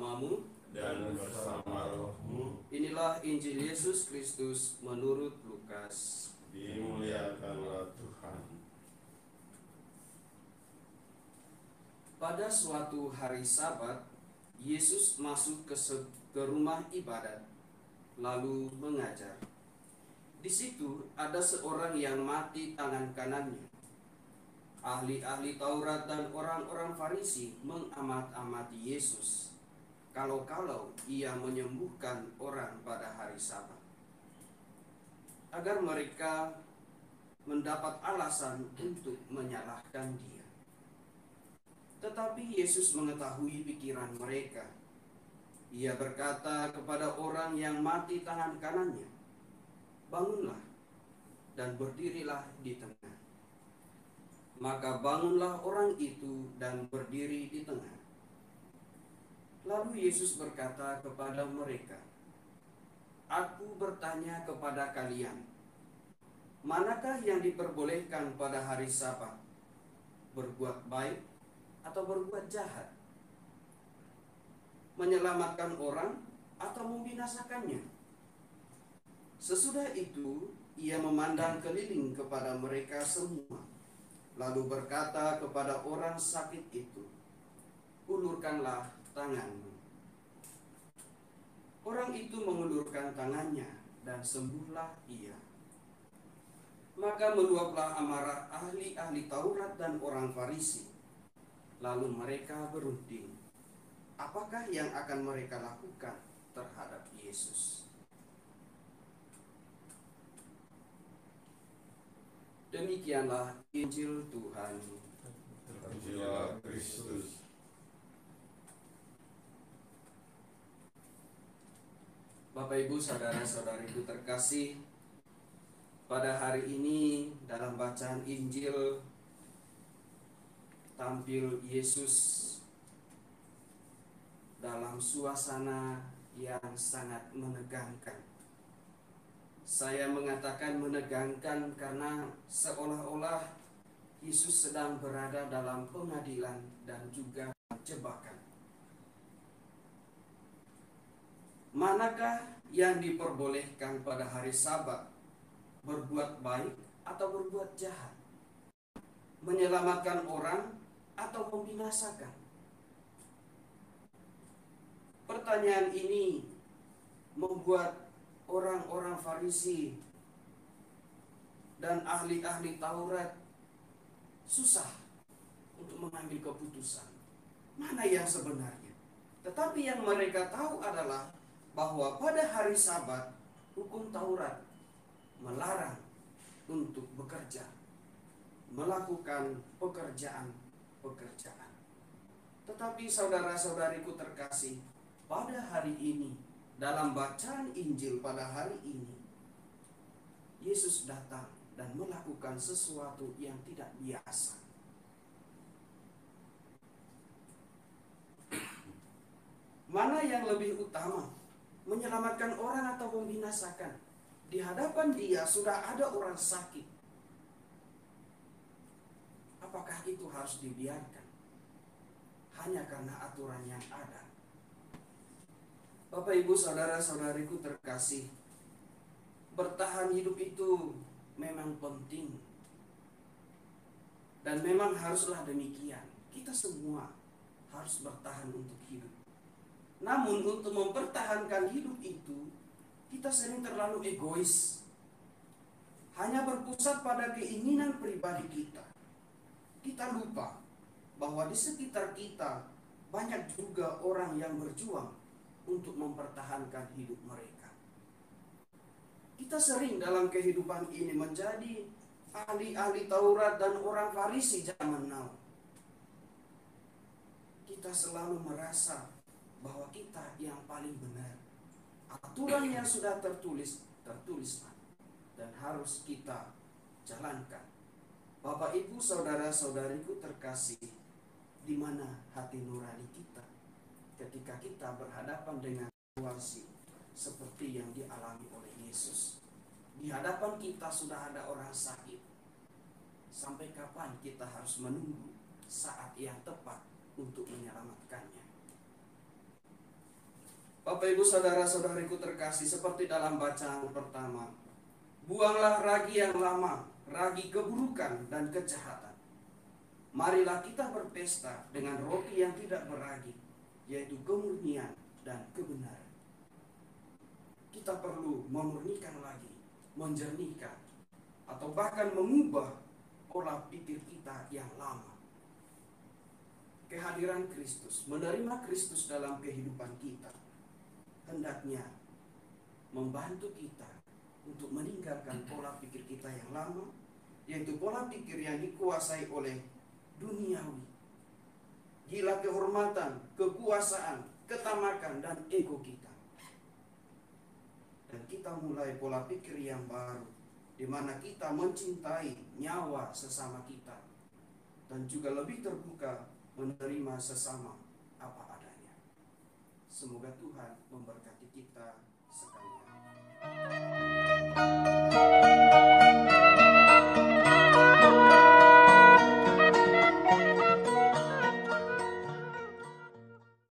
bersamamu dan bersama rohmu. Inilah Injil Yesus Kristus menurut Lukas. Dimuliakanlah Tuhan. Pada suatu hari Sabat, Yesus masuk ke rumah ibadat, lalu mengajar. Di situ ada seorang yang mati tangan kanannya. Ahli-ahli Taurat dan orang-orang Farisi mengamat-amati Yesus, kalau-kalau ia menyembuhkan orang pada hari Sabat, agar mereka mendapat alasan untuk menyalahkan dia. Tetapi Yesus mengetahui pikiran mereka. Ia berkata kepada orang yang mati tangan kanannya, "Bangunlah dan berdirilah di tengah." Maka bangunlah orang itu dan berdiri di tengah. Lalu Yesus berkata kepada mereka, "Aku bertanya kepada kalian, manakah yang diperbolehkan pada hari Sabat? Berbuat baik atau berbuat jahat? Menyelamatkan orang atau membinasakannya?" Sesudah itu, ia memandang keliling kepada mereka semua, lalu berkata kepada orang sakit itu, "Ulurkanlah tanganmu." Orang itu mengulurkan tangannya dan sembuhlah ia. Maka meluaplah amarah ahli-ahli Taurat dan orang Farisi. Lalu mereka berunding, apakah yang akan mereka lakukan terhadap Yesus. Demikianlah Injil Tuhan. Terpujilah Kristus. Bapak Ibu saudara-saudariku terkasih, pada hari ini dalam bacaan Injil tampil Yesus dalam suasana yang sangat menegangkan. Saya mengatakan menegangkan karena seolah-olah Yesus sedang berada dalam pengadilan dan juga jebakan. Manakah yang diperbolehkan pada hari Sabat? Berbuat baik atau berbuat jahat? Menyelamatkan orang atau membinasakan? Pertanyaan ini membuat orang-orang Farisi dan ahli-ahli Taurat susah untuk mengambil keputusan mana yang sebenarnya. Tetapi yang mereka tahu adalah bahwa pada hari Sabat hukum Taurat melarang untuk bekerja, melakukan pekerjaan-pekerjaan. Tetapi saudara-saudariku terkasih, pada hari ini, dalam bacaan Injil pada hari ini, Yesus datang dan melakukan sesuatu yang tidak biasa. Mana yang lebih utama? Menyelamatkan orang atau membinasakan? Di hadapan dia sudah ada orang sakit. Apakah itu harus dibiarkan hanya karena aturan yang ada? Bapak Ibu saudara-saudariku terkasih, bertahan hidup itu memang penting. Dan memang haruslah demikian. Kita semua harus bertahan untuk hidup. Namun untuk mempertahankan hidup itu, kita sering terlalu egois. Hanya berpusat pada keinginan pribadi kita. Kita lupa bahwa di sekitar kita banyak juga orang yang berjuang untuk mempertahankan hidup mereka. Kita sering dalam kehidupan ini menjadi ahli-ahli Taurat dan orang Farisi zaman now. Kita selalu merasa bahwa kita yang paling benar. Aturan yang sudah tertulislah dan harus kita jalankan. Bapak Ibu saudara-saudariku terkasih, di mana hati nurani kita ketika kita berhadapan dengan situasi seperti yang dialami oleh Yesus? Di hadapan kita sudah ada orang sakit. Sampai kapan kita harus menunggu saat yang tepat untuk menyelamatkannya? Bapak Ibu saudara-saudariku terkasih, seperti dalam bacaan pertama, buanglah ragi yang lama, ragi keburukan dan kejahatan. Marilah kita berpesta dengan roti yang tidak beragi, yaitu kemurnian dan kebenaran. Kita perlu memurnikan lagi, menjernihkan, atau bahkan mengubah pola pikir kita yang lama. Kehadiran Kristus, menerima Kristus dalam kehidupan kita, hendaknya membantu kita untuk meninggalkan pola pikir kita yang lama, yaitu pola pikir yang dikuasai oleh duniawi, gila kehormatan, kekuasaan, ketamakan, dan ego kita. Dan kita mulai pola pikir yang baru, di mana kita mencintai nyawa sesama kita, dan juga lebih terbuka menerima sesama apa adanya. Semoga Tuhan memberkati kita sekalian.